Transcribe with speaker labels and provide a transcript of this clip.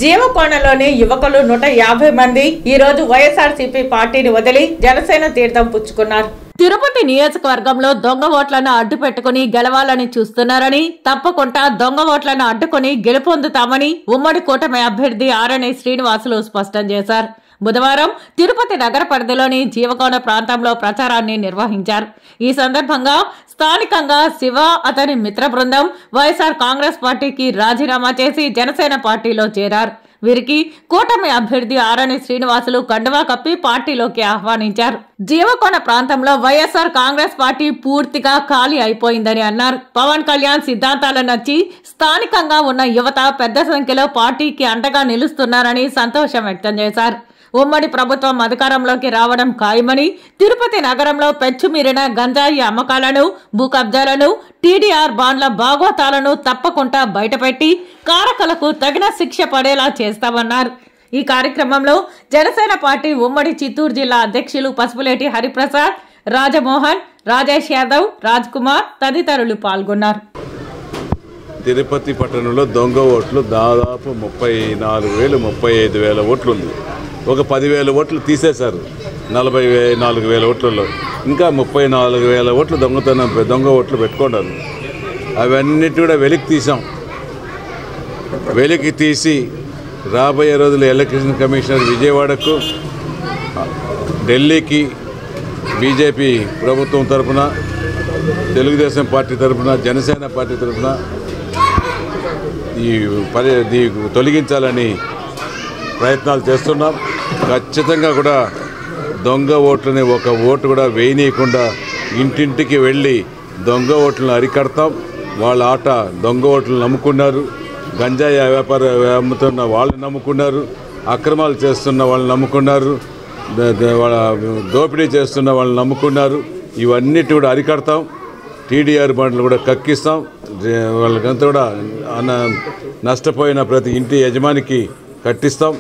Speaker 1: జీవకోణలోని యువకులు 150 మంది ఈ రోజు వైఎస్ఆర్సీపీ పార్టీని వదిలి జనసేన తీర్థం పుచ్చుకున్నారు. తిరుపతి నియోజకవర్గంలో దొంగ ఓట్లను అడ్డుపెట్టుకుని గెలవాలని చూస్తున్నారని, తప్పకుండా దొంగ ఓట్లను అడ్డుకుని గెలుపొందుతామని ఉమ్మడి కూటమి అభ్యర్థి ఆరణి శ్రీనివాసులు స్పష్టం చేశారు. బుధవారం తిరుపతి నగర పరిధిలోని జీవకోణ ప్రాంతంలో ప్రచారాన్ని నిర్వహించారు. ఈ సందర్భంగా స్థానికంగా శివ, అతని మిత్ర బృందం వైఎస్ఆర్ కాంగ్రెస్ పార్టీకి రాజీనామా చేసి జనసేన పార్టీలో చేరారు. వీరికి కూటమి అభ్యర్థి ఆరణి శ్రీనివాసులు కండువా కప్పి పార్టీలోకి ఆహ్వానించారు. జీవకోణ ప్రాంతంలో వైఎస్ఆర్ కాంగ్రెస్ పార్టీ పూర్తిగా ఖాళీ అయిపోయిందని అన్నారు. పవన్ కళ్యాణ్ సిద్ధాంతాలను నచ్చి స్థానికంగా ఉన్న యువత పెద్ద సంఖ్యలో పార్టీకి అండగా నిలుస్తున్నారని సంతోషం వ్యక్తం చేశారు. ఉమ్మడి ప్రభుత్వం అధికారంలోకి రావడం ఖాయమని, తిరుపతి నగరంలో పెచ్చుమీరిన గంజాయి అమ్మకాలను, భూ కబ్జాలను, టీడీఆర్ బాండ్ల భాగోతాలను తప్పకుండా బయటపెట్టి కారకులకు తగిన శిక్ష పడేలా చేస్తామన్నారు. ఈ కార్యక్రమంలో జనసేన పార్టీ ఉమ్మడి చిత్తూరు జిల్లా అధ్యక్షులు పసుపులేటి హరిప్రసాద్, రాజమోహన్, రాజేష్ యాదవ్, రాజ్ కుమార్ తదితరులు పాల్గొన్నారు.
Speaker 2: తిరుపతి పట్టణంలో దొంగ ఓట్లు దాదాపు 34,000-35,000 ఓట్లు ఉంది. ఒక 10,000 ఓట్లు తీసేశారు 44,000 ఓట్లలో. ఇంకా 34,000 ఓట్లు దొంగ ఓట్లు పెట్టుకున్నారు. అవన్నిటి కూడా వెలికి తీసి రాబోయే రోజుల్లో ఎలక్షన్ కమిషనర్ విజయవాడకు, ఢిల్లీకి బీజేపీ ప్రభుత్వం తరఫున, తెలుగుదేశం పార్టీ తరఫున, జనసేన పార్టీ తరఫున ఈ తొలగించాలని ప్రయత్నాలు చేస్తున్నాం. ఖచ్చితంగా కూడా దొంగ ఓట్లని ఒక ఓటు కూడా వేయనీయకుండా ఇంటింటికి వెళ్ళి దొంగ ఓట్లను అరికడతాం. వాళ్ళ ఆట దొంగ ఓట్లను నమ్ముకున్నారు, గంజాయి వ్యాపార అమ్ముతున్న వాళ్ళు నమ్ముకున్నారు, అక్రమాలు చేస్తున్న వాళ్ళు నమ్ముకున్నారు, వాళ్ళ దోపిడీ చేస్తున్న వాళ్ళు నమ్ముకున్నారు. ఇవన్నిటి కూడా అరికడతాం. టీడీఆర్ బాండ్లు కూడా కక్కిస్తాం. వాళ్ళకంతా కూడా నష్టపోయిన ప్రతి ఇంటి యజమానికి కట్టిస్తాం.